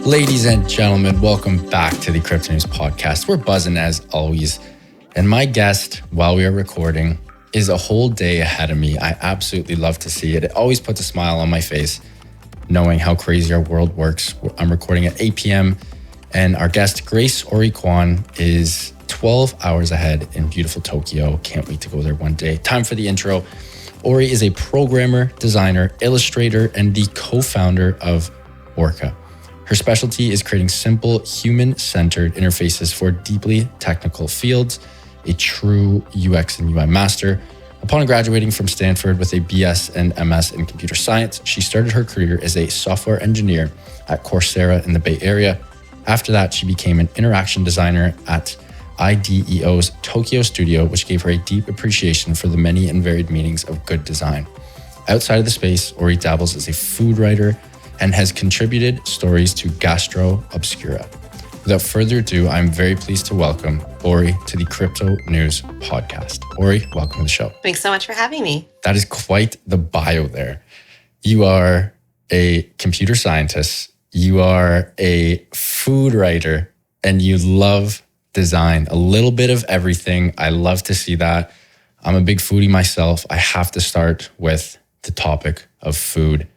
Ladies and gentlemen, welcome back to the Crypto News Podcast. We're buzzing as always. And my guest, while we are recording, is a whole day ahead of me. I absolutely love to see it. It always puts a smile on my face, knowing how crazy our world works. I'm recording at 8 p.m. and our guest, Grace Ori Kwan, is 12 hours ahead in beautiful Tokyo. Can't wait to go there one day. Time for the intro. Ori is a programmer, designer, illustrator, and the co-founder of Orca. Her specialty is creating simple, human-centered interfaces for deeply technical fields, a true UX and UI master. Upon graduating from Stanford with a BS and MS in computer science, she started her career as a software engineer at Coursera in the Bay Area. After that, she became an interaction designer at IDEO's Tokyo studio, which gave her a deep appreciation for the many and varied meanings of good design. Outside of the space, Ori dabbles as a food writer and has contributed stories to Gastro Obscura. Without further ado, I'm very pleased to welcome Ori to the Crypto News Podcast. Ori, welcome to the show. Thanks so much for having me. That is quite the bio there. You are a computer scientist, you are a food writer, and you love design. A little bit of everything. I love to see that. I'm a big foodie myself. I have to start with the topic of food.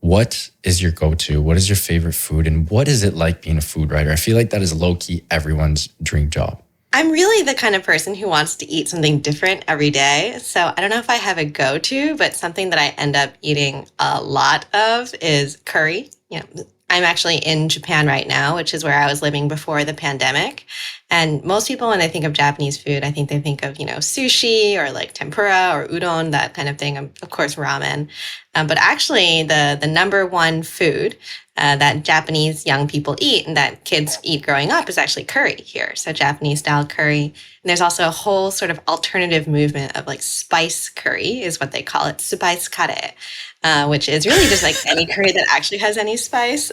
What is your go-to? What is your favorite food? And what is it like being a food writer? I feel like that is low-key everyone's dream job. I'm really the kind of person who wants to eat something different every day. So I don't know if I have a go-to, but something that I end up eating a lot of is curry. I'm actually in Japan right now, which is where I was living before the pandemic. And most people, when they think of Japanese food, I think they think of, sushi or like tempura or udon, that kind of thing. Of course, ramen. But actually, the number one food that Japanese young people eat and that kids eat growing up is actually curry here. So Japanese style curry. And there's also a whole sort of alternative movement of like spice curry is what they call it, spice kare. Which is really just like any curry that actually has any spice,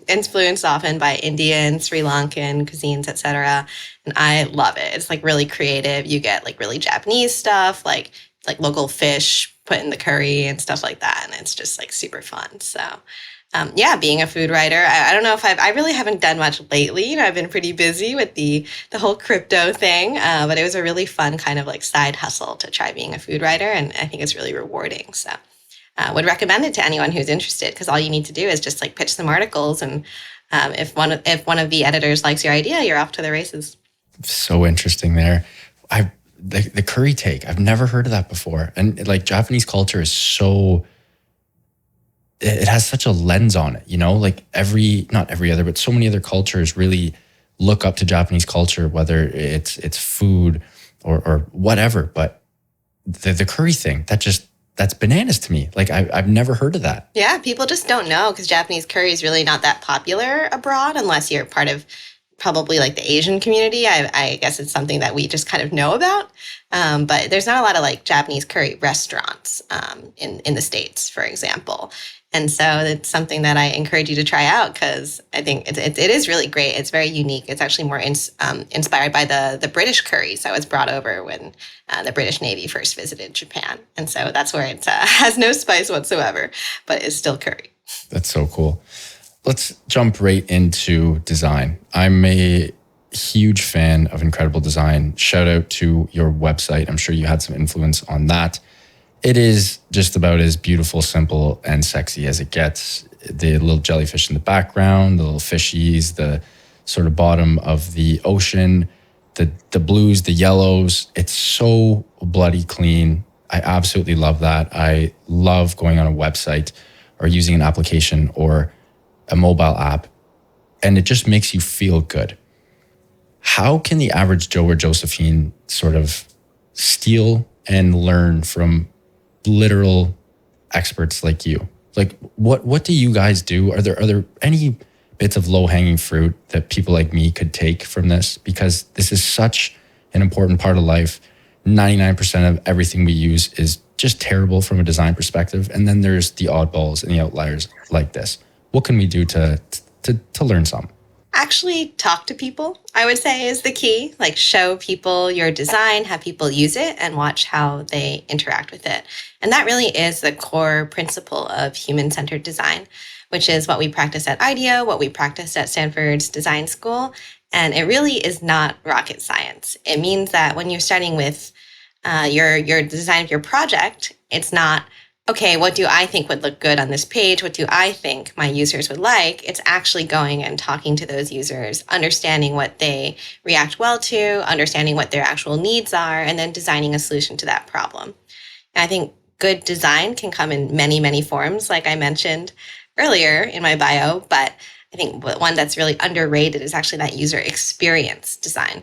influenced often by Indian, Sri Lankan cuisines, etc. And I love it. It's like really creative. You get like really Japanese stuff, like local fish put in the curry and stuff like that. And it's just like super fun. So being a food writer, I don't know if I really haven't done much lately. I've been pretty busy with the whole crypto thing, but it was a really fun kind of like side hustle to try being a food writer. And I think it's really rewarding. So would recommend it to anyone who's interested, because all you need to do is just like pitch some articles, and if one of the editors likes your idea, you're off to the races. So interesting there. The curry take, I've never heard of that before. And like Japanese culture is it has such a lens on it, like not every other, but so many other cultures really look up to Japanese culture, whether it's food or whatever. But the curry thing, that's bananas to me. Like I've never heard of that. Yeah, people just don't know, because Japanese curry is really not that popular abroad unless you're part of probably like the Asian community. I guess it's something that we just kind of know about. But there's not a lot of like Japanese curry restaurants in the States, for example. And so it's something that I encourage you to try out, because I think it is really great. It's very unique. It's actually more inspired by the British curries that was brought over when the British Navy first visited Japan. And so that's where it has no spice whatsoever, but is still curry. That's so cool. Let's jump right into design. I'm a huge fan of incredible design. Shout out to your website. I'm sure you had some influence on that. It is just about as beautiful, simple, and sexy as it gets. The little jellyfish in the background, the little fishies, the sort of bottom of the ocean, the blues, the yellows. It's so bloody clean. I absolutely love that. I love going on a website or using an application or a mobile app, and it just makes you feel good. How can the average Joe or Josephine sort of steal and learn from literal experts like you? Like what do you guys do? Are there any bits of low-hanging fruit that people like me could take from this? Because this is such an important part of life. 99% of everything we use is just terrible from a design perspective. And then there's the oddballs and the outliers like this. What can we do to learn some? Actually talk to people, I would say, is the key. Like show people your design, have people use it, and watch how they interact with it. And that really is the core principle of human-centered design. which is what we practice at IDEO, what we practiced at Stanford's design school. And it really is not rocket science. It means that when you're starting with your design of your project, it's not, okay, what do I think would look good on this page? What do I think my users would like? It's actually going and talking to those users, understanding what they react well to, understanding what their actual needs are, and then designing a solution to that problem. And I think good design can come in many, many forms, like I mentioned earlier in my bio, but I think one that's really underrated is actually that user experience design.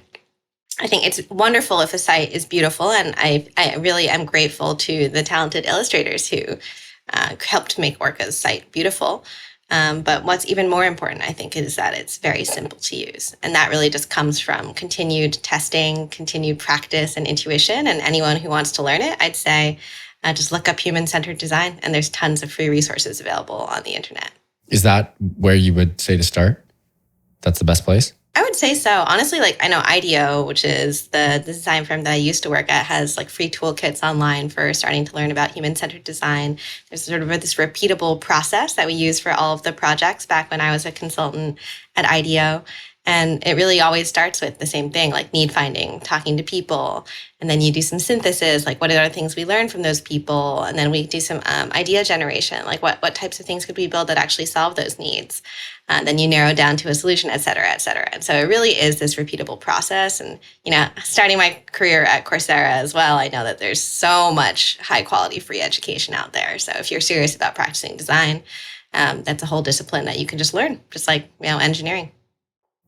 I think it's wonderful if a site is beautiful, and I really am grateful to the talented illustrators who helped make Orca's site beautiful. But what's even more important, I think, is that it's very simple to use. And that really just comes from continued testing, continued practice, and intuition. And anyone who wants to learn it, I'd say just look up human-centered design, and there's tons of free resources available on the internet. Is that where you would say to start? That's the best place? I would say so. Honestly, like I know IDEO, which is the design firm that I used to work at, has like free toolkits online for starting to learn about human-centered design. There's sort of this repeatable process that we use for all of the projects back when I was a consultant at IDEO. And it really always starts with the same thing, like need finding, talking to people. And then you do some synthesis, like what are the things we learned from those people? And then we do some idea generation, like what types of things could we build that actually solve those needs? Then you narrow down to a solution, et cetera, et cetera. And so it really is this repeatable process. And, starting my career at Coursera as well, I know that there's so much high quality free education out there. So if you're serious about practicing design, that's a whole discipline that you can just learn, just like, engineering.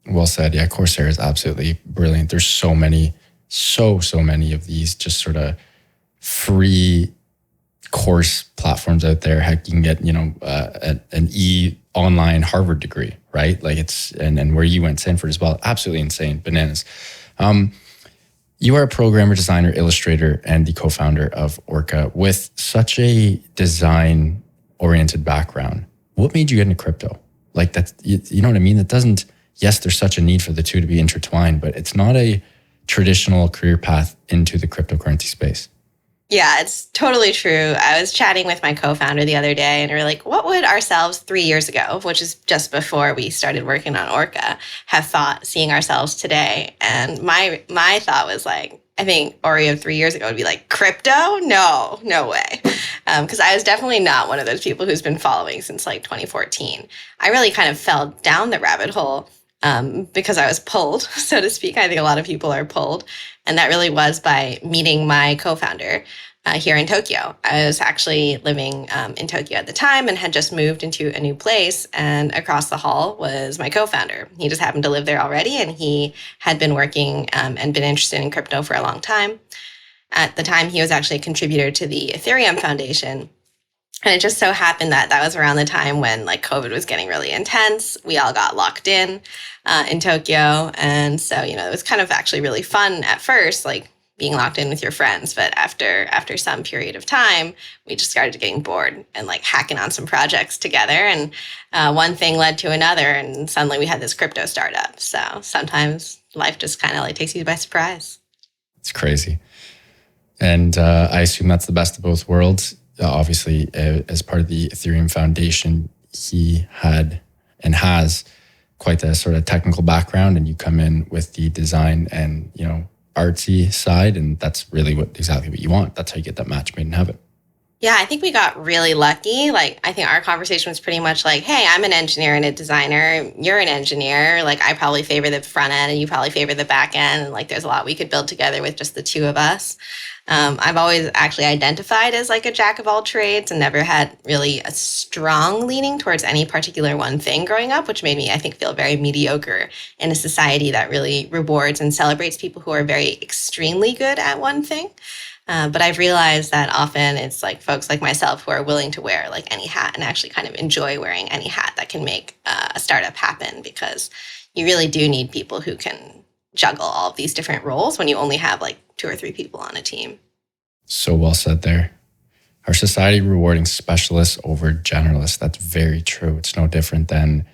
Well said. Yeah, Coursera is absolutely brilliant. There's so many of these just sort of free course platforms out there. Heck, you can get, an online Harvard degree, right? Like and where you went, Stanford as well. Absolutely insane, bananas. You are a programmer, designer, illustrator, and the co-founder of Orca with such a design-oriented background. What made you get into crypto? Like that's, you know what I mean? That doesn't. Yes, there's such a need for the two to be intertwined, but it's not a traditional career path into the cryptocurrency space. Yeah, it's totally true. I was chatting with my co-founder the other day, and we were like, what would ourselves 3 years ago, which is just before we started working on Orca, have thought seeing ourselves today? And my thought was like, I think Oreo 3 years ago would be like, crypto? No way. Because I was definitely not one of those people who's been following since like 2014. I really kind of fell down the rabbit hole because I was pulled, so to speak. I think a lot of people are pulled. And that really was by meeting my co-founder here in Tokyo. I was actually living in Tokyo at the time and had just moved into a new place. And across the hall was my co-founder. He just happened to live there already. And he had been working and been interested in crypto for a long time. At the time, he was actually a contributor to the Ethereum Foundation. And it just so happened that was around the time when like COVID was getting really intense. We all got locked in Tokyo. And so, it was kind of actually really fun at first, like being locked in with your friends. But after some period of time, we just started getting bored and like hacking on some projects together. And one thing led to another. And suddenly we had this crypto startup. So sometimes life just kind of like takes you by surprise. It's crazy. And I assume that's the best of both worlds. Obviously, as part of the Ethereum Foundation, he had and has quite a sort of technical background, and you come in with the design and, artsy side, and that's really exactly what you want. That's how you get that match made in heaven. Yeah, I think we got really lucky. Like, I think our conversation was pretty much like, hey, I'm an engineer and a designer. You're an engineer. Like, I probably favor the front end and you probably favor the back end. And like, there's a lot we could build together with just the two of us. I've always actually identified as like a jack of all trades and never had really a strong leaning towards any particular one thing growing up, which made me, I think, feel very mediocre in a society that really rewards and celebrates people who are very extremely good at one thing. But I've realized that often it's like folks like myself who are willing to wear like any hat and actually kind of enjoy wearing any hat that can make a startup happen, because you really do need people who can juggle all of these different roles when you only have like 2 or 3 people on a team. So well said there. Our society rewarding specialists over generalists. That's very true. It's no different than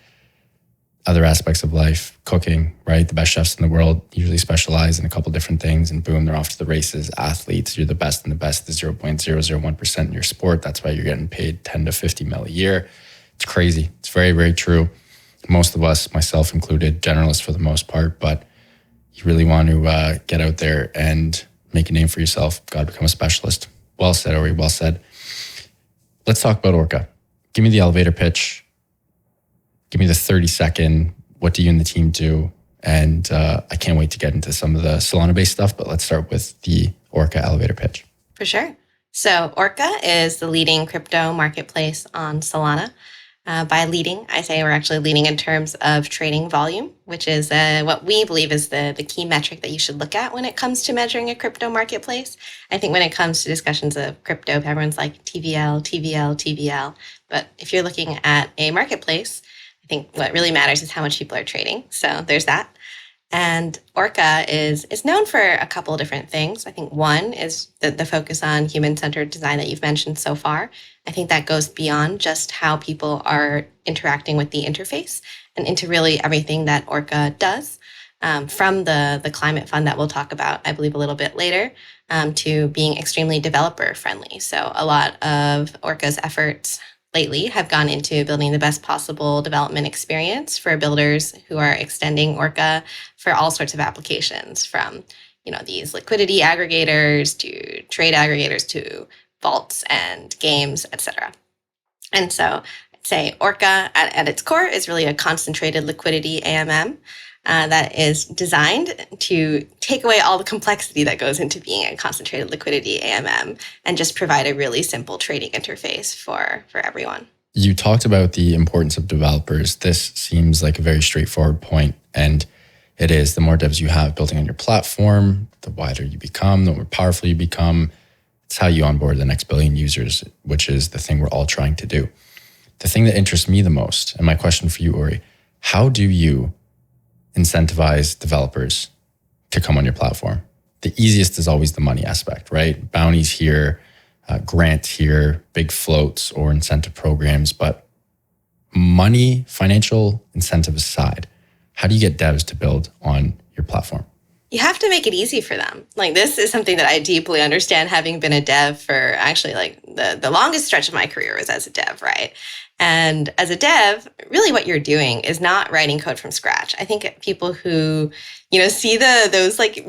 other aspects of life. Cooking, right? The best chefs in the world usually specialize in a couple different things, and boom, they're off to the races. Athletes, you're the best and the best, the 0.001% in your sport. That's why you're getting paid 10 to 50 mil a year. It's crazy. It's very, very true. Most of us, myself included, generalists for the most part, but you really want to get out there and make a name for yourself. Got to become a specialist. Well said, Ori. Well said. Let's talk about Orca. Give me the elevator pitch. Give me the 30-second. What do you and the team do? And I can't wait to get into some of the Solana-based stuff, but let's start with the Orca elevator pitch. For sure. So Orca is the leading crypto marketplace on Solana. By leading, I say we're actually leading in terms of trading volume, which is what we believe is the key metric that you should look at when it comes to measuring a crypto marketplace. I think when it comes to discussions of crypto, everyone's like TVL, TVL, TVL. But if you're looking at a marketplace, I think what really matters is how much people are trading. So there's that. And Orca is known for a couple of different things. I think one is the focus on human-centered design that you've mentioned so far. I think that goes beyond just how people are interacting with the interface and into really everything that Orca does, from the climate fund that we'll talk about, I believe, a little bit later, to being extremely developer-friendly. So a lot of Orca's efforts lately have gone into building the best possible development experience for builders who are extending Orca for all sorts of applications, from these liquidity aggregators to trade aggregators to vaults and games, etc. And so I'd say Orca at its core is really a concentrated liquidity AMM that is designed to take away all the complexity that goes into being a concentrated liquidity AMM and just provide a really simple trading interface for everyone. You talked about the importance of developers. This seems like a very straightforward point, and it is. The more devs you have building on your platform, the wider you become, the more powerful you become. It's how you onboard the next billion users, which is the thing we're all trying to do. The thing that interests me the most, and my question for you, Ori, how do you incentivize developers to come on your platform? The easiest is always the money aspect, right? Bounties here, grants here, big floats or incentive programs, but money, financial incentive aside, how do you get devs to build on your platform? You have to make it easy for them. Like, this is something that I deeply understand, having been a dev for actually like the longest stretch of my career was as a dev, right? And as a dev, really what you're doing is not writing code from scratch. I think people who, see those like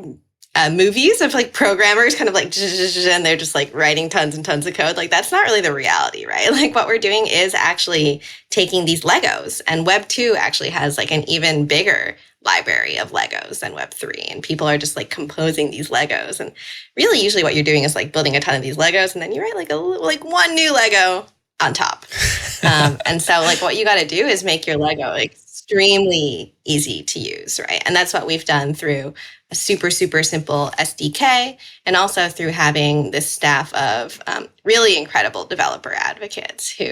movies of like programmers kind of like, and they're just like writing tons and tons of code. Like, that's not really the reality, right? Like, what we're doing is actually taking these Legos, and Web 2 actually has like an even bigger library of Legos than Web 3. And people are just like composing these Legos. And really, usually what you're doing is like building a ton of these Legos, and then you write like one new Lego on top. And so like what you got to do is make your Lego extremely easy to use, right? And that's what we've done through a super, super simple SDK, and also through having this staff of really incredible developer advocates who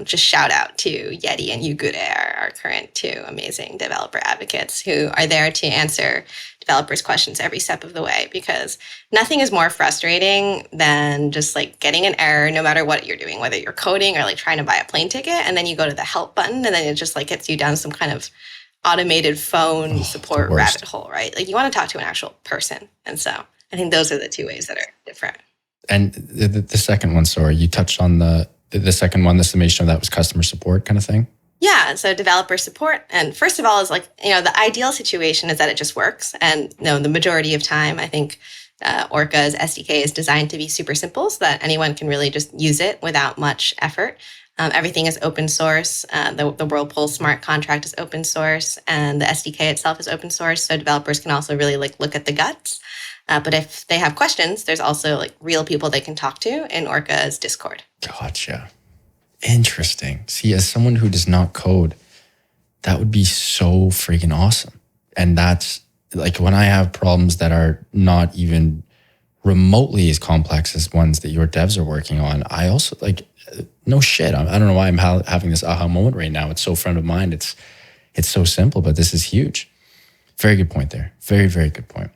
just shout out to Yeti and Yugure, our current two amazing developer advocates who are there to answer developers' questions every step of the way, because nothing is more frustrating than just like getting an error, no matter what you're doing, whether you're coding or like trying to buy a plane ticket, and then you go to the help button and then it just like gets you down some kind of automated phone support rabbit hole, right? Like, you want to talk to an actual person. And so I think those are the two ways that are different. And the second one, sorry, you touched on the second one, the summation of that was customer support kind of thing? Yeah, so developer support. And first of all is like, the ideal situation is that it just works. And the majority of time, I think Orca's SDK is designed to be super simple so that anyone can really just use it without much effort. Everything is open source. The Whirlpool smart contract is open source, and the SDK itself is open source. So developers can also really like look at the guts. But if they have questions, there's also like real people they can talk to in Orca's Discord. Gotcha. Interesting. See, as someone who does not code, that would be so freaking awesome. And that's like, when I have problems that are not even remotely as complex as ones that your devs are working on, I also like, no shit. I don't know why I'm having this aha moment right now. It's so front of mind. It's so simple, but this is huge. Very good point there. Very, very good point.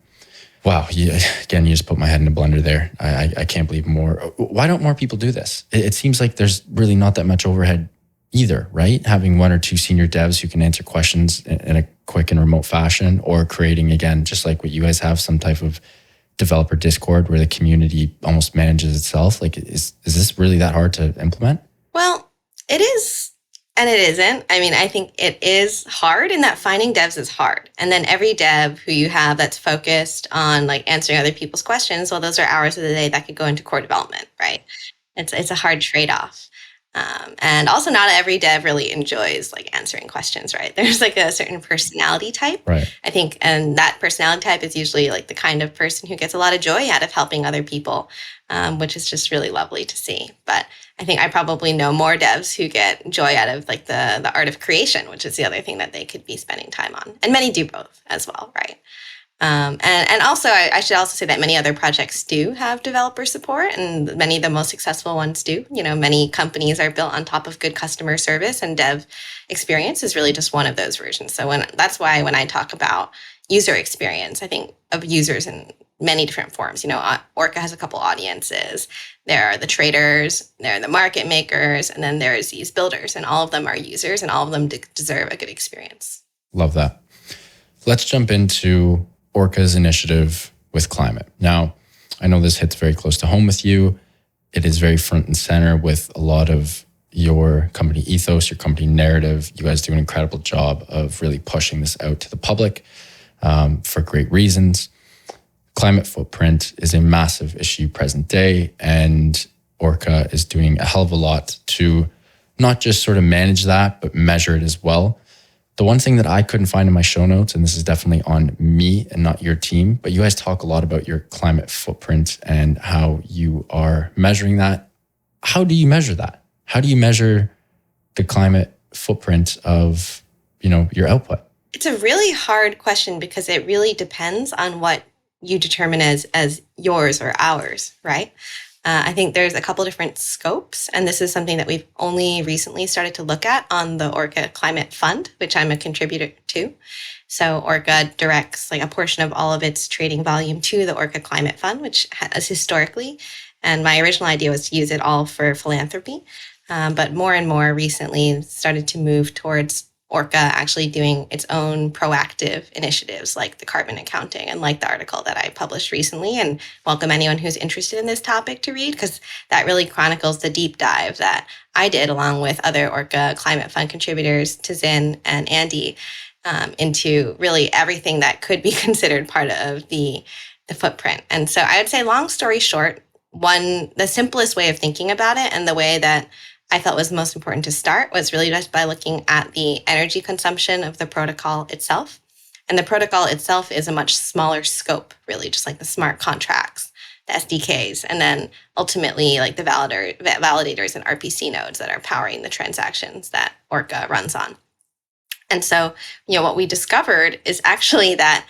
Wow. Again, you just put my head in a blender there. I can't believe more. Why don't more people do this? It seems like there's really not that much overhead either, right? Having one or two senior devs who can answer questions in a quick and remote fashion, or creating, again, just like what you guys have, some type of developer Discord where the community almost manages itself. Like, is this really that hard to implement? Well, it is And it isn't. I mean, I think it is hard in that finding devs is hard. And then every dev who you have that's focused on like answering other people's questions, well, those are hours of the day that could go into core development, right? It's a hard trade-off. And also not every dev really enjoys like answering questions, right? There's like a certain personality type, Right. I think, and that personality type is usually like the kind of person who gets a lot of joy out of helping other people, which is just really lovely to see. But I think I probably know more devs who get joy out of like the art of creation, which is the other thing that they could be spending time on. And many do both as well, right? And also, I should also say that many other projects do have developer support, and many of the most successful ones do. You know, many companies are built on top of good customer service, and dev experience is really just one of those versions. So that's why when I talk about user experience, I think of users in many different forms. You know, Orca has a couple audiences. There are the traders, there are the market makers, and then there's these builders, and all of them are users, and all of them deserve a good experience. Love that. Let's jump into Orca's initiative with climate. Now, I know this hits very close to home with you. It is very front and center with a lot of your company ethos, your company narrative. You guys do an incredible job of really pushing this out to the public for great reasons. Climate footprint is a massive issue present day, and Orca is doing a hell of a lot to not just sort of manage that, but measure it as well. The one thing that I couldn't find in my show notes, and this is definitely on me and not your team, but you guys talk a lot about your climate footprint and how you are measuring that. How do you measure that? How do you measure the climate footprint of, your output? It's a really hard question because it really depends on what you determine as yours or ours, right? I think there's a couple different scopes, and this is something that we've only recently started to look at on the Orca Climate Fund, which I'm a contributor to. So Orca directs like a portion of all of its trading volume to the Orca Climate Fund, which has historically, and my original idea was to use it all for philanthropy, but more and more recently started to move towards Orca actually doing its own proactive initiatives like the carbon accounting and like the article that I published recently, and welcome anyone who's interested in this topic to read, because that really chronicles the deep dive that I did along with other Orca Climate Fund contributors, Tazin and Andy, into really everything that could be considered part of the footprint. And so I would say, long story short, the simplest way of thinking about it and the way that I felt was most important to start was really just by looking at the energy consumption of the protocol itself. And the protocol itself is a much smaller scope, really, just like the smart contracts, the SDKs, and then ultimately like the validators and RPC nodes that are powering the transactions that Orca runs on. And so, what we discovered is actually that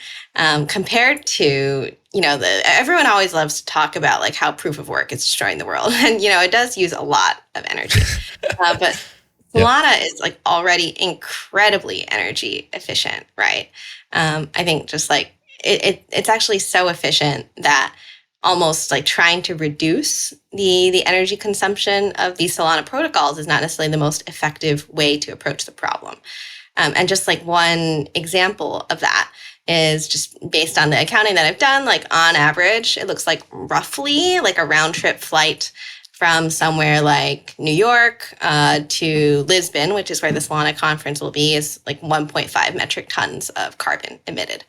compared to, everyone always loves to talk about like how proof of work is destroying the world. And, it does use a lot of energy. But Solana is like already incredibly energy efficient, right? I think just like it's actually so efficient that almost like trying to reduce the energy consumption of these Solana protocols is not necessarily the most effective way to approach the problem. And just like one example of that is just based on the accounting that I've done, like on average, it looks like roughly like a round trip flight from somewhere like New York to Lisbon, which is where the Solana conference will be, is like 1.5 metric tons of carbon emitted.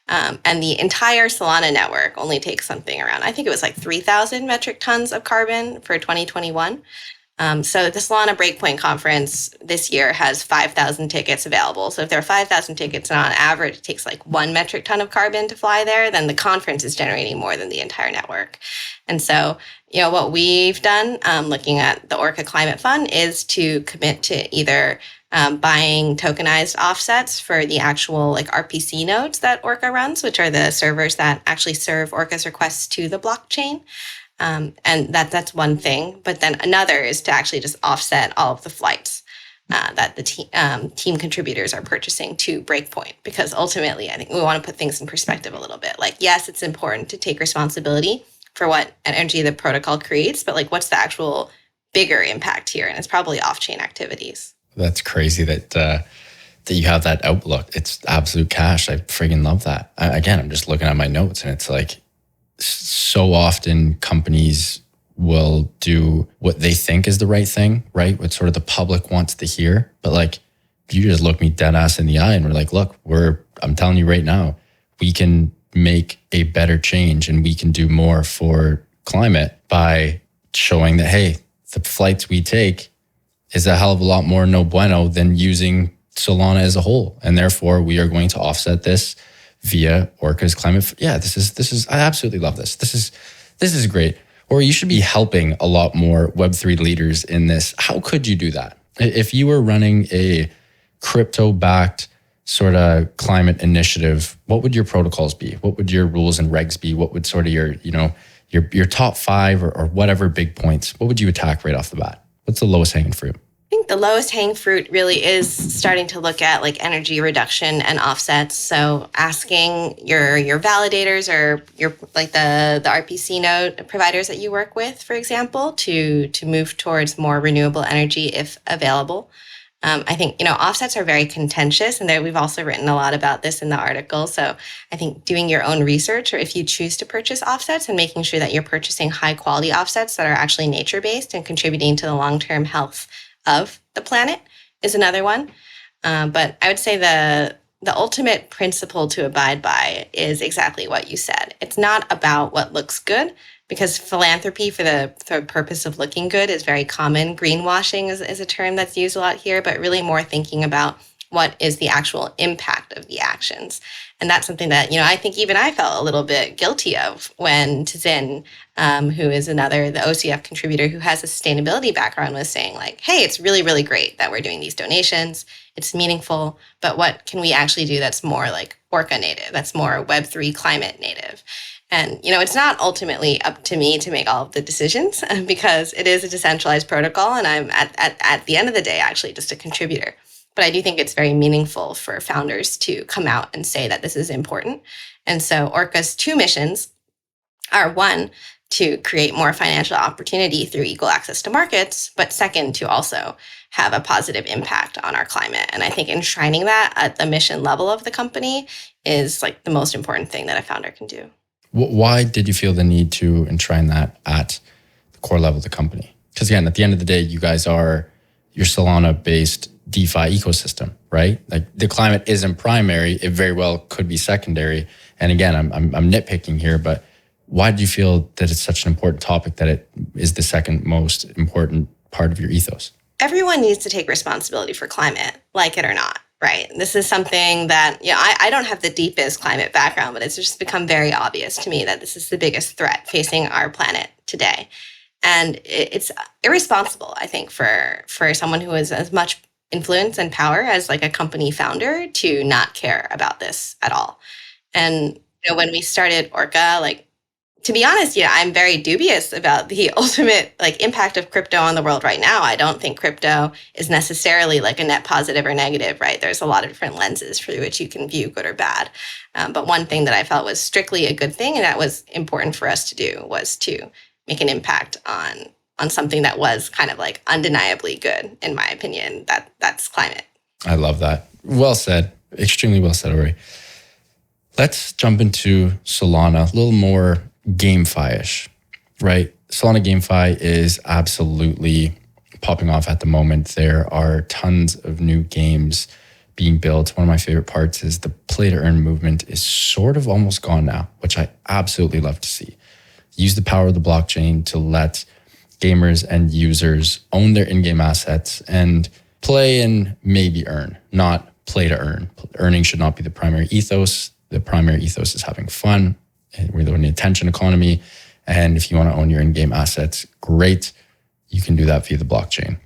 And the entire Solana network only takes something around, I think it was like 3,000 metric tons of carbon for 2021. So the Solana Breakpoint Conference this year has 5,000 tickets available. So if there are 5,000 tickets and on average it takes like 1 metric ton of carbon to fly there, then the conference is generating more than the entire network. And so, what we've done looking at the Orca Climate Fund is to commit to either buying tokenized offsets for the actual like RPC nodes that Orca runs, which are the servers that actually serve Orca's requests to the blockchain. And that's one thing. But then another is to actually just offset all of the flights that the team contributors are purchasing to Breakpoint. Because ultimately, I think we want to put things in perspective a little bit. Like, yes, it's important to take responsibility for what energy the protocol creates, but like, what's the actual bigger impact here? And it's probably off-chain activities. That's crazy that you have that outlook. It's absolute cash. I friggin' love that. I'm just looking at my notes, and it's like, so often companies will do what they think is the right thing, right? What sort of the public wants to hear. But like, you just look me dead ass in the eye and we're like, look, I'm telling you right now, we can make a better change and we can do more for climate by showing that, hey, the flights we take is a hell of a lot more no bueno than using Solana as a whole. And therefore we are going to offset this via Orca's climate. Yeah, this is, I absolutely love this. This is great. Or you should be helping a lot more Web3 leaders in this. How could you do that? If you were running a crypto-backed sort of climate initiative, what would your protocols be? What would your rules and regs be? What would sort of your top 5 or whatever big points? What would you attack right off the bat? What's the lowest hanging fruit? I think the lowest hanging fruit really is starting to look at like energy reduction and offsets. So asking your validators or your like the RPC node providers that you work with, for example, to move towards more renewable energy if available. I think, offsets are very contentious, and we've also written a lot about this in the article. So I think doing your own research, or if you choose to purchase offsets, and making sure that you're purchasing high quality offsets that are actually nature-based and contributing to the long-term health of the planet is another one. But I would say the ultimate principle to abide by is exactly what you said. It's not about what looks good, because philanthropy for the purpose of looking good is very common. Greenwashing is a term that's used a lot here, but really more thinking about what is the actual impact of the actions. And that's something that, I think even I felt a little bit guilty of when Tazin, who is the OCF contributor who has a sustainability background, was saying like, hey, it's really, really great that we're doing these donations. It's meaningful, but what can we actually do that's more like Orca native, that's more Web3 climate native? And, it's not ultimately up to me to make all of the decisions because it is a decentralized protocol and I'm at the end of the day, actually just a contributor. But I do think it's very meaningful for founders to come out and say that this is important. And so Orca's 2 missions are, 1, to create more financial opportunity through equal access to markets, but 2nd, to also have a positive impact on our climate. And I think enshrining that at the mission level of the company is like the most important thing that a founder can do. Why did you feel the need to enshrine that at the core level of the company? Because again, at the end of the day, you guys are your Solana-based DeFi ecosystem, right? Like the climate isn't primary; it very well could be secondary. And again, I'm nitpicking here, but why do you feel that it's such an important topic that it is the second most important part of your ethos? Everyone needs to take responsibility for climate, like it or not. Right. This is something that, I don't have the deepest climate background, but it's just become very obvious to me that this is the biggest threat facing our planet today. And it's irresponsible, I think, for someone who has as much influence and power as like a company founder to not care about this at all. And, when we started Orca, like, to be honest, I'm very dubious about the ultimate like impact of crypto on the world right now. I don't think crypto is necessarily like a net positive or negative, right? There's a lot of different lenses through which you can view good or bad. But one thing that I felt was strictly a good thing and that was important for us to do was to make an impact on something that was kind of like undeniably good, in my opinion. That's climate. I love that. Well said. Extremely well said, Ori. Let's jump into Solana, a little more GameFi-ish, right? Solana GameFi is absolutely popping off at the moment. There are tons of new games being built. One of my favorite parts is the play to earn movement is sort of almost gone now, which I absolutely love to see. Use the power of the blockchain to let gamers and users own their in-game assets and play and maybe earn, not play to earn. Earning should not be the primary ethos. The primary ethos is having fun. We're in the attention economy. And if you want to own your in-game assets, great. You can do that via the blockchain.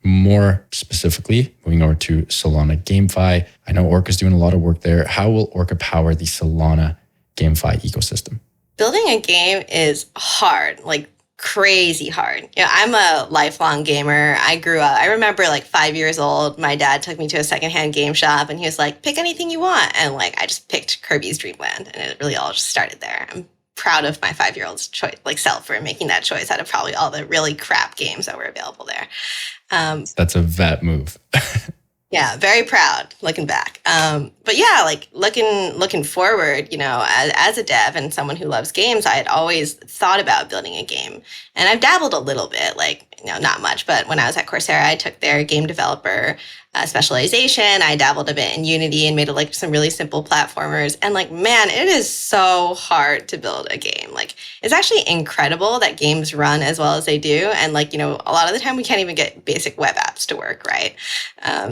More specifically, moving over to Solana GameFi. I know Orca's doing a lot of work there. How will Orca power the Solana GameFi ecosystem? Building a game is hard, like crazy hard. I'm a lifelong gamer. I remember like 5 years old, my dad took me to a secondhand game shop and he was like, pick anything you want. And like, I just picked Kirby's Dream Land and it really all just started there. I'm proud of my 5-year-old's choice, like self, for making that choice out of probably all the really crap games that were available there. That's a vet move. Yeah, very proud looking back. But yeah, like looking forward, as a dev and someone who loves games, I had always thought about building a game, and I've dabbled a little bit, like not much. But when I was at Coursera, I took their game developer specialization. I dabbled a bit in Unity and made like some really simple platformers. And like, man, it is so hard to build a game. Like, it's actually incredible that games run as well as they do, and like a lot of the time we can't even get basic web apps to work, right?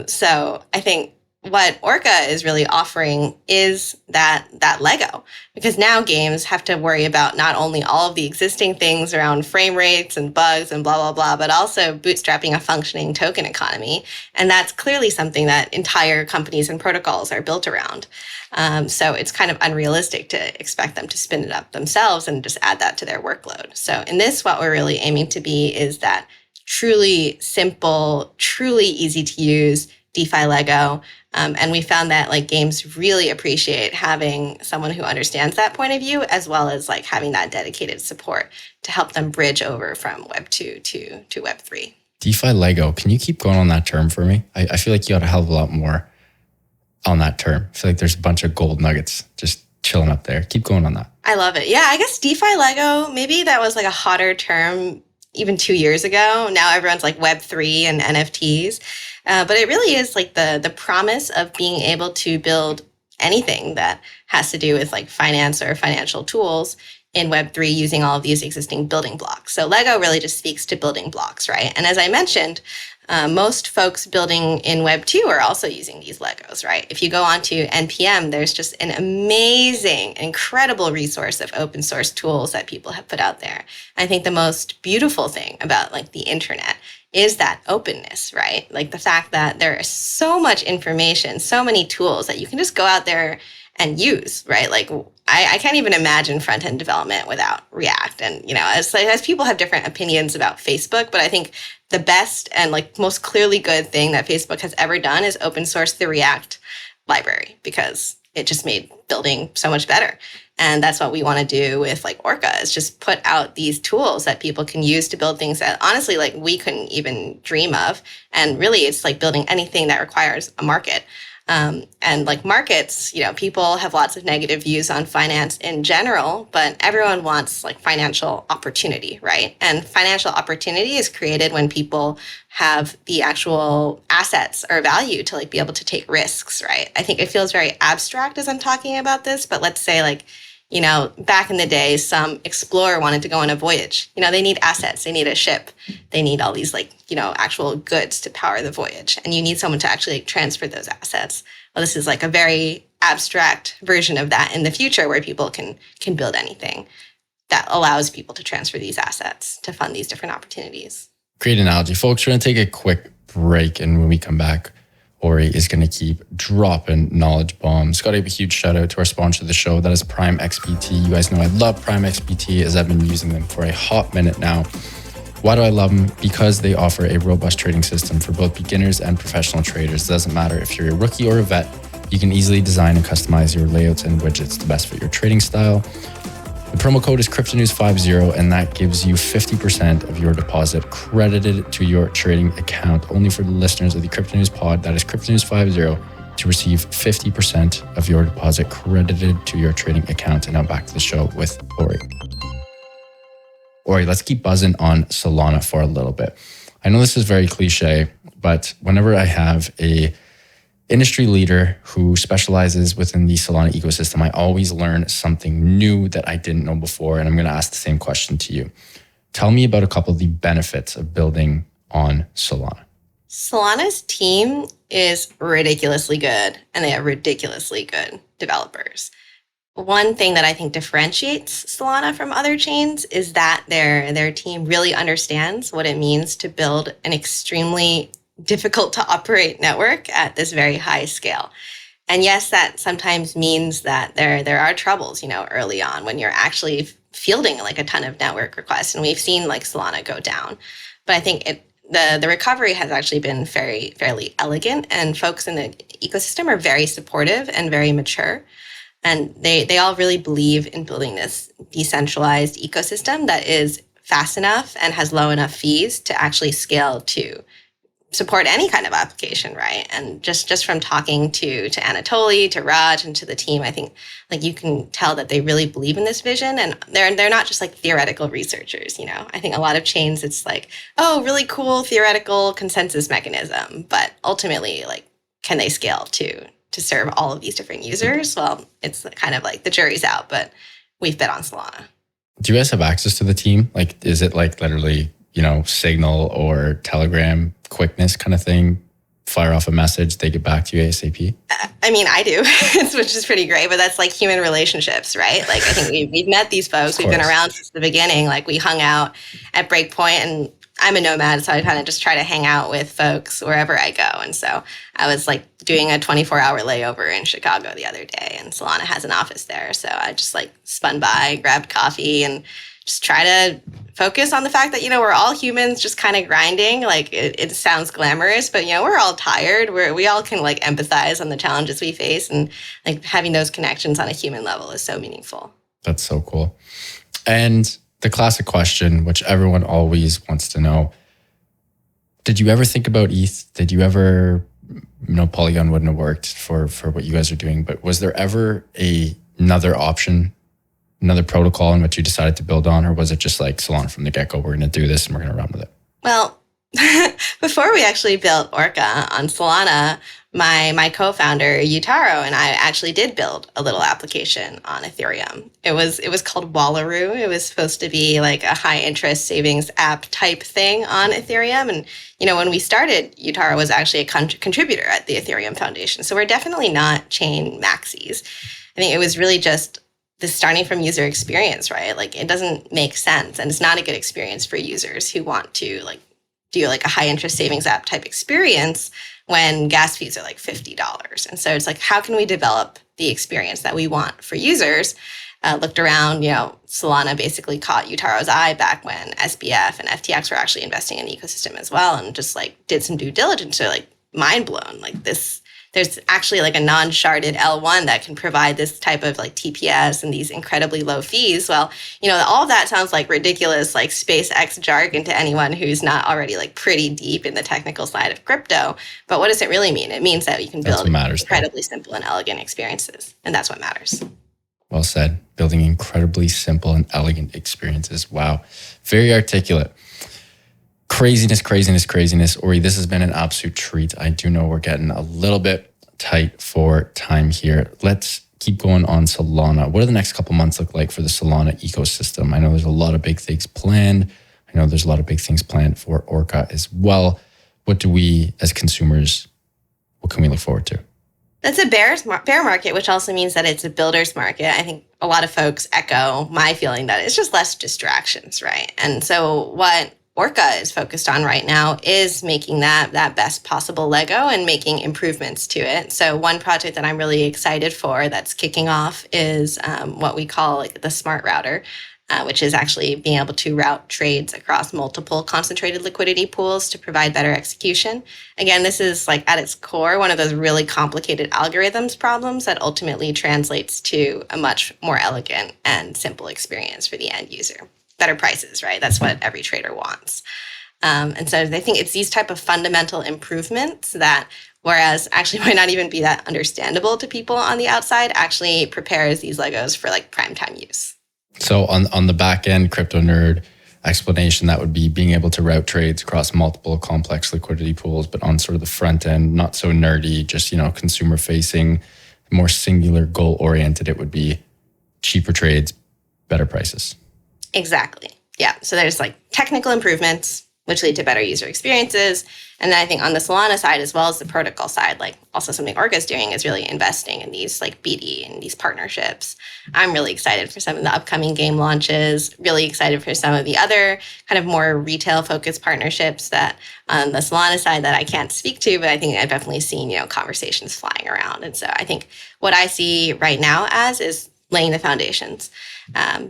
So I think what Orca is really offering is that Lego, because now games have to worry about not only all of the existing things around frame rates and bugs and blah, blah, blah, but also bootstrapping a functioning token economy. And that's clearly something that entire companies and protocols are built around. So it's kind of unrealistic to expect them to spin it up themselves and just add that to their workload. So in this, what we're really aiming to be is that truly simple, truly easy to use DeFi Lego. And we found that like games really appreciate having someone who understands that point of view, as well as like having that dedicated support to help them bridge over from Web 2 to Web 3. DeFi Lego, can you keep going on that term for me? I feel like you got a hell of a lot more on that term. I feel like there's a bunch of gold nuggets just chilling up there. Keep going on that. I love it. Yeah, I guess DeFi Lego, maybe that was like a hotter term even 2 years ago. Now everyone's like Web3 and NFTs. But it really is like the promise of being able to build anything that has to do with like finance or financial tools in Web3 using all of these existing building blocks. So Lego really just speaks to building blocks, right? And as I mentioned, most folks building in Web 2 are also using these Legos, right? If you go onto NPM, there's just an amazing, incredible resource of open source tools that people have put out there. I think the most beautiful thing about like the internet is that openness, right? Like the fact that there is so much information, so many tools that you can just go out there and use, right? Like I can't even imagine front-end development without React. And, as people have different opinions about Facebook, but I think the best and like most clearly good thing that Facebook has ever done is open source the React library, because it just made building so much better. And that's what we want to do with like Orca, is just put out these tools that people can use to build things that honestly like we couldn't even dream of. And really it's like building anything that requires a market. And like markets, people have lots of negative views on finance in general, but everyone wants like financial opportunity, right? And financial opportunity is created when people have the actual assets or value to like be able to take risks, right? I think it feels very abstract as I'm talking about this, but let's say like, back in the day, some explorer wanted to go on a voyage. They need assets, they need a ship, they need all these like, actual goods to power the voyage. And you need someone to actually like, transfer those assets. Well, this is like a very abstract version of that in the future, where people can build anything that allows people to transfer these assets to fund these different opportunities. Great analogy. Folks, we're going to take a quick break. And when we come back, Ori is going to keep dropping knowledge bombs. Got to give a huge shout out to our sponsor of the show. That is Prime XBT. You guys know I love Prime XBT, as I've been using them for a hot minute now. Why do I love them? Because they offer a robust trading system for both beginners and professional traders. It doesn't matter if you're a rookie or a vet, you can easily design and customize your layouts and widgets to best fit your trading style. The promo code is CryptoNews50, and that gives you 50% of your deposit credited to your trading account. Only for the listeners of the Crypto News Pod, that is CryptoNews50, to receive 50% of your deposit credited to your trading account. And now back to the show with Ori. Ori, let's keep buzzing on Solana for a little bit. I know this is very cliche, but whenever I have a industry leader who specializes within the Solana ecosystem, I always learn something new that I didn't know before. And I'm going to ask the same question to you. Tell me about a couple of the benefits of building on Solana. Solana's team is ridiculously good, and they have ridiculously good developers. One thing that I think differentiates Solana from other chains is that their team really understands what it means to build an extremely difficult to operate network at this very high scale. And yes, that sometimes means that there are troubles, early on when you're actually fielding like a ton of network requests. And we've seen like Solana go down. But I think the recovery has actually been fairly elegant, and folks in the ecosystem are very supportive and very mature. And they all really believe in building this decentralized ecosystem that is fast enough and has low enough fees to actually scale to support any kind of application, right? And just from talking to Anatoly, to Raj, and to the team, I think like you can tell that they really believe in this vision, and they're not just like theoretical researchers. I think a lot of chains, it's like, oh, really cool theoretical consensus mechanism, but ultimately, like, can they scale to serve all of these different users? Well, it's kind of like the jury's out, but we've bet on Solana. Do you guys have access to the team? Like, is it like literally, Signal or Telegram quickness kind of thing? Fire off a message, they get back to you ASAP? I mean, I do, which is pretty great, but that's like human relationships, right? Like, I think we've met these folks. We've been around since the beginning. Like, we hung out at Breakpoint, and I'm a nomad, so I kind of just try to hang out with folks wherever I go. And so I was like doing a 24-hour layover in Chicago the other day, and Solana has an office there. So I just like spun by, grabbed coffee, and just try to focus on the fact that, we're all humans just kind of grinding. Like, it sounds glamorous, but, we're all tired. We all can like empathize on the challenges we face, and like having those connections on a human level is so meaningful. That's so cool. And the classic question, which everyone always wants to know, did you ever think about ETH? Did you ever, Polygon wouldn't have worked for what you guys are doing, but was there ever another option, another protocol in which you decided to build on, or was it just like Solana from the get-go, we're going to do this and we're going to run with it? Well, before we actually built Orca on Solana, my co-founder Yutaro and I actually did build a little application on Ethereum. It was called Wallaroo. It was supposed to be like a high interest savings app type thing on Ethereum. And when we started, Yutaro was actually a contributor at the Ethereum Foundation. So we're definitely not chain maxis. I think it was really just this starting from user experience, right? Like, it doesn't make sense, and it's not a good experience for users who want to like do like a high interest savings app type experience when gas fees are like $50. And so it's like, how can we develop the experience that we want for users? Looked around, Solana basically caught Utaro's eye back when SBF and FTX were actually investing in the ecosystem as well, and just like did some due diligence. So like mind blown, like this, there's actually like a non-sharded L1 that can provide this type of like TPS and these incredibly low fees. Well, all of that sounds like ridiculous, like SpaceX jargon to anyone who's not already like pretty deep in the technical side of crypto. But what does it really mean? It means that you can build incredibly simple and elegant experiences. And that's what matters. Well said. Building incredibly simple and elegant experiences. Wow. Very articulate. Craziness. Ori, this has been an absolute treat. I do know we're getting a little bit tight for time here. Let's keep going on Solana. What do the next couple months look like for the Solana ecosystem? I know there's a lot of big things planned. I know there's a lot of big things planned for Orca as well. What do we, as consumers, what can we look forward to? That's a bear market, which also means that it's a builder's market. I think a lot of folks echo my feeling that it's just less distractions, right? And so what Orca is focused on right now is making that best possible Lego and making improvements to it. So one project that I'm really excited for that's kicking off is what we call like the smart router, which is actually being able to route trades across multiple concentrated liquidity pools to provide better execution. Again, this is like at its core one of those really complicated algorithms problems that ultimately translates to a much more elegant and simple experience for the end user. Better prices, right? That's what every trader wants. And so I think it's these type of fundamental improvements that, whereas actually might not even be that understandable to people on the outside, actually prepares these Legos for like prime time use. So on the back end, crypto nerd explanation, that would be being able to route trades across multiple complex liquidity pools, but on sort of the front end, not so nerdy, just, consumer facing, more singular goal oriented, it would be cheaper trades, better prices. Exactly. Yeah. So there's like technical improvements, which lead to better user experiences. And then I think on the Solana side, as well as the protocol side, like also something Orca is doing is really investing in these like BD and these partnerships. I'm really excited for some of the upcoming game launches, really excited for some of the other kind of more retail focused partnerships that on the Solana side that I can't speak to, but I think I've definitely seen, conversations flying around. And so I think what I see right now is laying the foundations,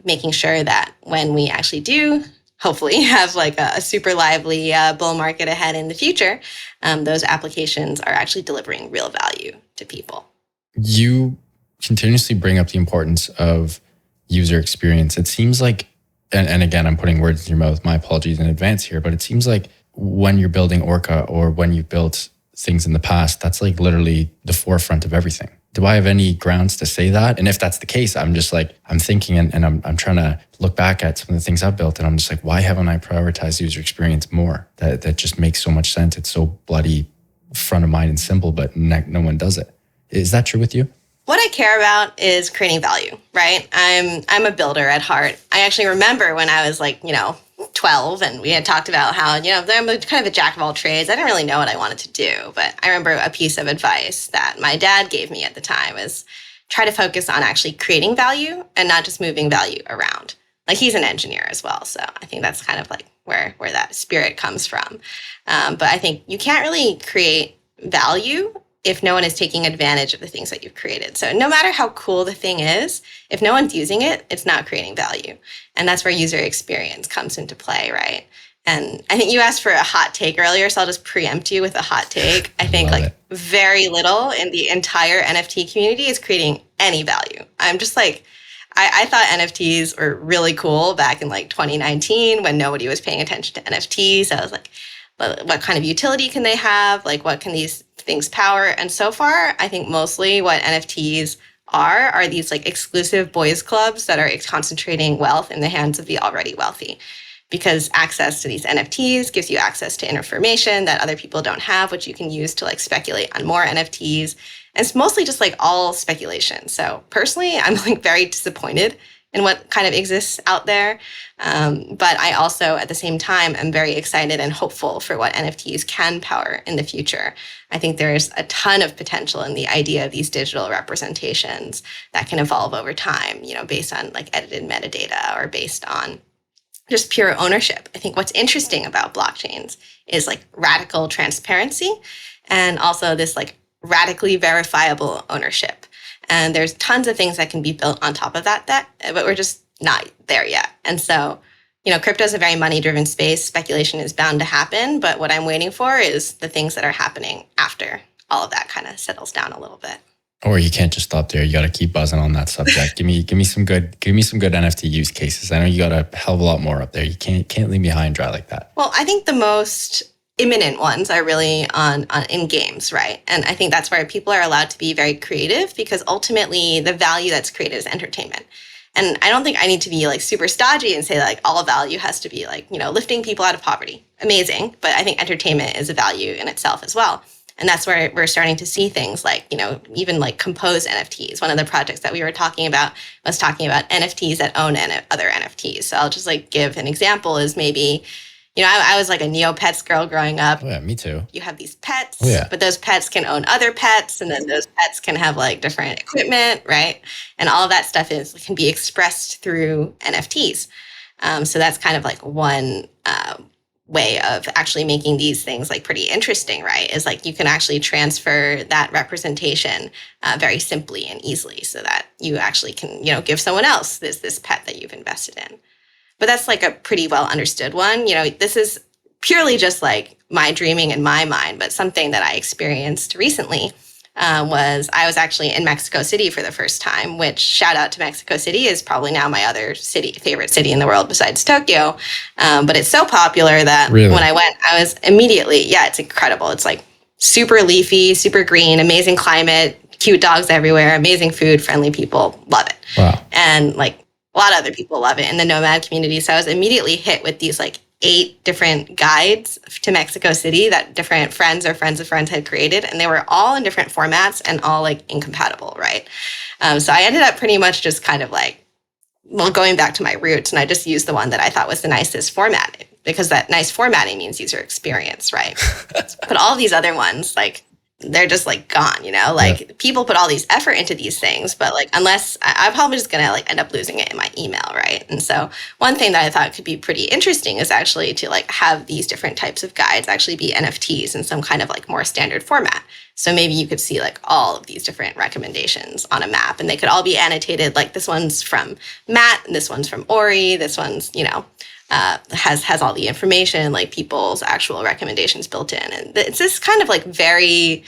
making sure that when we actually do hopefully have like a super lively bull market ahead in the future, those applications are actually delivering real value to people. You continuously bring up the importance of user experience. It seems like, and again, I'm putting words in your mouth, my apologies in advance here, but it seems like when you're building Orca or when you've built things in the past, that's like literally the forefront of everything. Do I have any grounds to say that? And if that's the case, I'm just like, I'm thinking and I'm trying to look back at some of the things I've built and I'm just like, why haven't I prioritized user experience more? That just makes so much sense. It's so bloody front of mind and simple, but no one does it. Is that true with you? What I care about is creating value, right? I'm a builder at heart. I actually remember when I was like, 12 and we had talked about how, I'm kind of a jack of all trades. I didn't really know what I wanted to do, but I remember a piece of advice that my dad gave me at the time was try to focus on actually creating value and not just moving value around. Like he's an engineer as well. So I think that's kind of like where that spirit comes from. But I think you can't really create value if no one is taking advantage of the things that you've created. So no matter how cool the thing is, if no one's using it, it's not creating value. And that's where user experience comes into play, right? And I think you asked for a hot take earlier, so I'll just preempt you with a hot take. I think very little in the entire NFT community is creating any value. I'm just like, I thought NFTs were really cool back in like 2019 when nobody was paying attention to NFTs. I was like, what kind of utility can they have? Like, what can these things power? And so far, I think mostly what NFTs are these like exclusive boys clubs that are concentrating wealth in the hands of the already wealthy. Because access to these NFTs gives you access to information that other people don't have, which you can use to like speculate on more NFTs. And it's mostly just like all speculation. So personally, I'm like very disappointed in what kind of exists out there. But I also, at the same time, am very excited and hopeful for what NFTs can power in the future. I think there's a ton of potential in the idea of these digital representations that can evolve over time, based on like edited metadata or based on just pure ownership. I think what's interesting about blockchains is like radical transparency and also this like radically verifiable ownership. And there's tons of things that can be built on top of that, but we're just not there yet. And so, crypto is a very money-driven space. Speculation is bound to happen. But what I'm waiting for is the things that are happening after all of that kind of settles down a little bit. Or you can't just stop there. You got to keep buzzing on that subject. give me some good NFT use cases. I know you got a hell of a lot more up there. You can't leave me high and dry like that. Well, I think the most imminent ones are really on in games, right? And I think that's where people are allowed to be very creative because ultimately the value that's created is entertainment. And I don't think I need to be like super stodgy and say like all value has to be like, lifting people out of poverty. Amazing. But I think entertainment is a value in itself as well. And that's where we're starting to see things like, even like composed NFTs. One of the projects that we were talking about was talking about NFTs that own other NFTs. So I'll just like give an example is maybe, I was like a Neopets girl growing up. Oh, yeah, me too. You have these pets, but those pets can own other pets, and then those pets can have like different equipment, right? And all of that stuff can be expressed through NFTs. So that's kind of like one way of actually making these things like pretty interesting, right? Is like you can actually transfer that representation very simply and easily, so that you actually can give someone else this pet that you've invested in. But that's like a pretty well understood one. This is purely just like my dreaming in my mind, but something that I experienced recently was I was actually in Mexico City for the first time, which shout out to Mexico City is probably now my other favorite city in the world besides Tokyo. But it's so popular that when I went, I was immediately, it's incredible. It's like super leafy, super green, amazing climate, cute dogs everywhere, amazing food, friendly people, love it. Wow. And like, a lot of other people love it in the nomad community. So I was immediately hit with these like 8 different guides to Mexico City that different friends or friends of friends had created. And they were all in different formats and all like incompatible, right? So I ended up pretty much just kind of like, going back to my roots. And I just used the one that I thought was the nicest format because that nice formatting means user experience, right? But all of these other ones, like, they're just like gone, people put all these effort into these things, but like, unless I'm probably just going to like end up losing it in my email. Right. And so one thing that I thought could be pretty interesting is actually to like have these different types of guides actually be NFTs in some kind of like more standard format. So maybe you could see like all of these different recommendations on a map and they could all be annotated. Like this one's from Matt and this one's from Ori. This one's, has all the information, like people's actual recommendations built in. And it's this kind of like very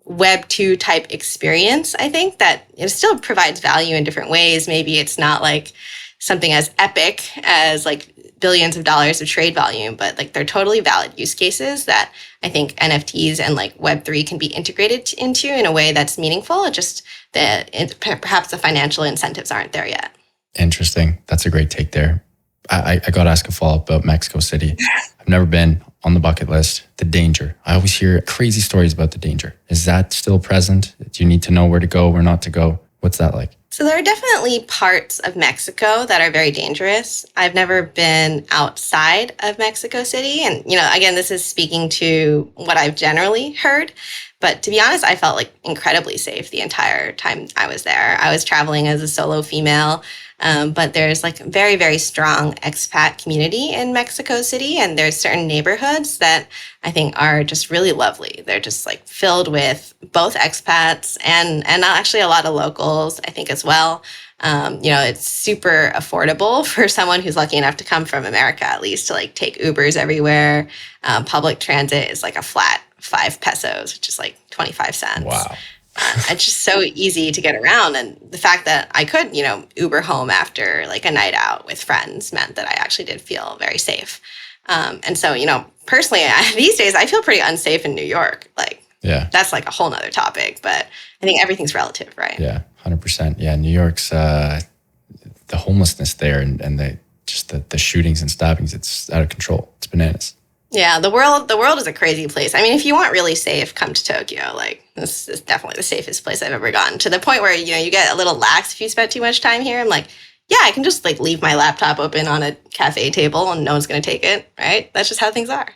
Web 2 type experience, I think, that it still provides value in different ways. Maybe it's not like something as epic as like billions of dollars of trade volume, but like they're totally valid use cases that I think NFTs and like Web3 can be integrated into in a way that's meaningful. Just perhaps the financial incentives aren't there yet. Interesting. That's a great take there. I got to ask a follow-up about Mexico City. I've never been, on the bucket list. The danger. I always hear crazy stories about the danger. Is that still present? Do you need to know where to go, where not to go? What's that like? So there are definitely parts of Mexico that are very dangerous. I've never been outside of Mexico City. And, again, this is speaking to what I've generally heard. But to be honest, I felt like incredibly safe the entire time I was there. I was traveling as a solo female. But there's like very, very strong expat community in Mexico City. And there's certain neighborhoods that I think are just really lovely. They're just like filled with both expats and actually a lot of locals, I think, as well. It's super affordable for someone who's lucky enough to come from America, at least, to like take Ubers everywhere. Public transit is like a flat 5 pesos, which is like 25 cents. Wow. It's just so easy to get around. And the fact that I could, Uber home after like a night out with friends meant that I actually did feel very safe. And so, personally, these days I feel pretty unsafe in New York. Like, that's like a whole nother topic, but I think everything's relative, right? Yeah, 100%. Yeah, New York's, the homelessness there and the shootings and stabbings, it's out of control. It's bananas. Yeah, the world is a crazy place. I mean, if you want really safe, come to Tokyo. Like, this is definitely the safest place I've ever gone, to the point where, you get a little lax if you spend too much time here. I'm like, yeah, I can just like leave my laptop open on a cafe table and no one's going to take it, right? That's just how things are.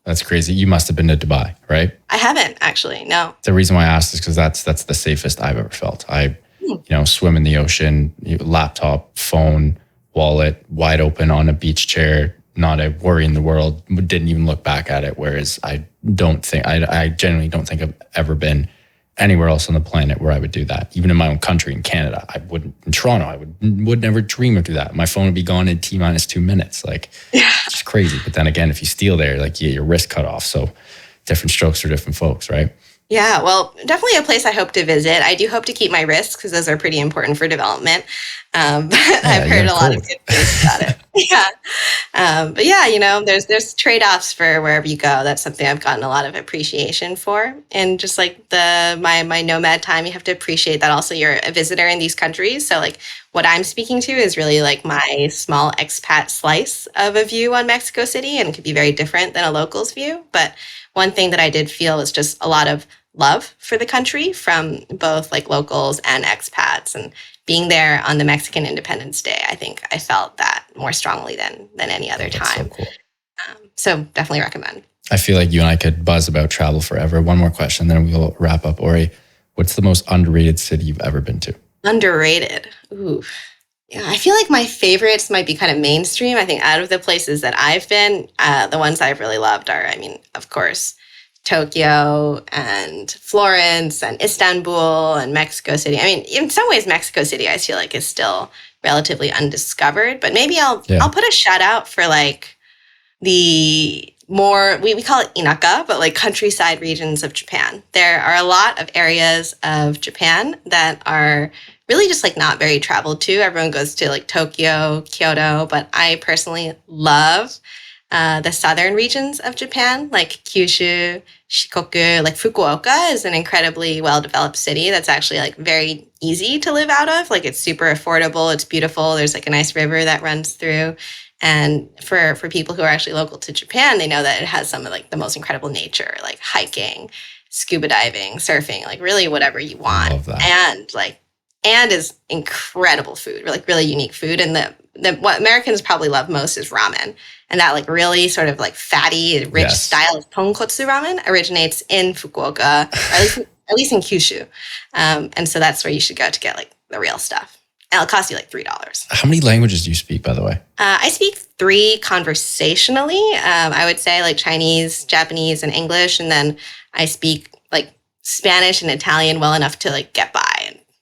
That's crazy. You must have been to Dubai, right? I haven't, actually, no. The reason why I asked is because that's the safest I've ever felt. I, swim in the ocean, laptop, phone, wallet, wide open on a beach chair, not a worry in the world, didn't even look back at it. Whereas I genuinely don't think I've ever been anywhere else on the planet where I would do that. Even in my own country, in Canada, I wouldn't. In Toronto, I would never dream of do that. My phone would be gone in T-minus 2 minutes. Like, it's just crazy. But then again, if you steal there, like, you get your wrist cut off. So different strokes for different folks, right? Yeah, well, definitely a place I hope to visit. I do hope to keep my wrists because those are pretty important for development. But I've heard a lot of good things about it. Yeah. But yeah, there's trade-offs for wherever you go. That's something I've gotten a lot of appreciation for. And just like my nomad time, you have to appreciate that also you're a visitor in these countries. So like what I'm speaking to is really like my small expat slice of a view on Mexico City, and it could be very different than a local's view. But one thing that I did feel was just a lot of love for the country from both like locals and expats. And being there on the Mexican Independence Day, I think I felt that more strongly than any other time. So cool. So definitely recommend. I feel like you and I could buzz about travel forever. One more question, then we'll wrap up. Ori, what's the most underrated city you've ever been to? Underrated. Ooh. Yeah, I feel like my favorites might be kind of mainstream. I think out of the places that I've been, the ones I've really loved are, of course, Tokyo and Florence and Istanbul and Mexico City. In some ways, Mexico City, I feel like, is still relatively undiscovered. But maybe I'll put a shout out for like the more, we call it inaka, but like countryside regions of Japan. There are a lot of areas of Japan that are really just like not very traveled to. Everyone goes to like Tokyo, Kyoto, but I personally love the southern regions of Japan, like Kyushu, Shikoku, like Fukuoka is an incredibly well-developed city that's actually like very easy to live out of. Like, it's super affordable. It's beautiful. There's like a nice river that runs through. And for people who are actually local to Japan, they know that it has some of like the most incredible nature, like hiking, scuba diving, surfing, like really whatever you want. Love that. And is incredible food, like really unique food. And what Americans probably love most is ramen. And that like really sort of like fatty, rich style of tonkotsu ramen originates in Fukuoka, or at least in Kyushu. And so that's where you should go to get like the real stuff. And it'll cost you like $3. How many languages do you speak, by the way? I speak 3 conversationally. I would say like Chinese, Japanese, and English. And then I speak like Spanish and Italian well enough to like get by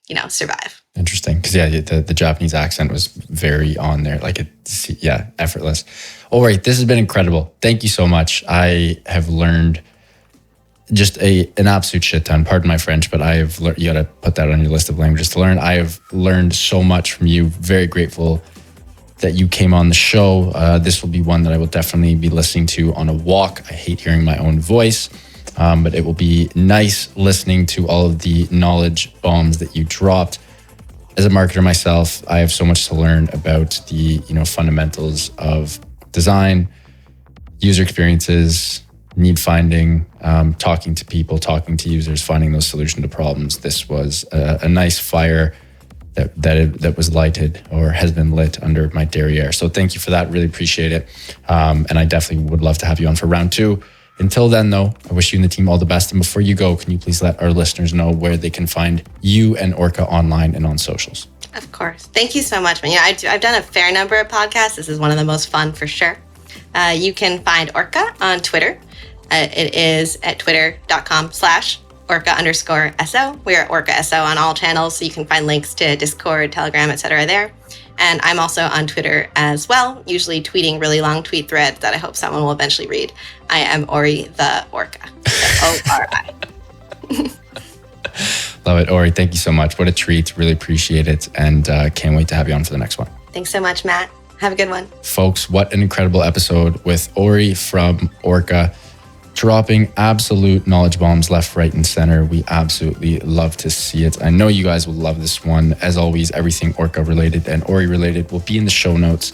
and, survive. Interesting. Because the Japanese accent was very on there. Like, it's, effortless. All right. This has been incredible. Thank you so much. I have learned just an absolute shit ton. Pardon my French, but I have learned, you got to put that on your list of languages to learn. I have learned so much from you. Very grateful that you came on the show. This will be one that I will definitely be listening to on a walk. I hate hearing my own voice, but it will be nice listening to all of the knowledge bombs that you dropped. As a marketer myself, I have so much to learn about the fundamentals of design, user experiences, need finding, talking to people, talking to users, finding those solutions to problems. This was a nice fire that was lighted or has been lit under my derriere. So thank you for that. Really appreciate it. And I definitely would love to have you on for round 2. Until then, though, I wish you and the team all the best. And before you go, can you please let our listeners know where they can find you and Orca online and on socials? Of course. Thank you so much. I've done a fair number of podcasts. This is one of the most fun for sure. You can find Orca on Twitter. It is at twitter.com/Orca_SO. We are Orca SO on all channels, so you can find links to Discord, Telegram, etc. there. And I'm also on Twitter as well, usually tweeting really long tweet threads that I hope someone will eventually read. I am Ori the Orca. ORI. Love it, Ori. Thank you so much. What a treat. Really appreciate it. And can't wait to have you on for the next one. Thanks so much, Matt. Have a good one. Folks, what an incredible episode with Ori from Orca, dropping absolute knowledge bombs left, right, and center. We absolutely love to see it. I know you guys will love this one. As always, everything Orca related and Ori related will be in the show notes.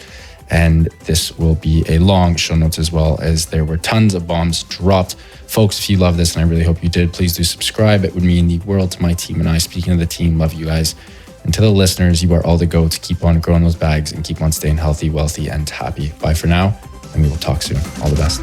And this will be a long show notes as well, as there were tons of bombs dropped. Folks, if you love this, and I really hope you did, please do subscribe. It would mean the world to my team and I. Speaking of the team, love you guys. And to the listeners, you are all the go to keep on growing those bags and keep on staying healthy, wealthy, and happy. Bye for now, and we will talk soon. All the best.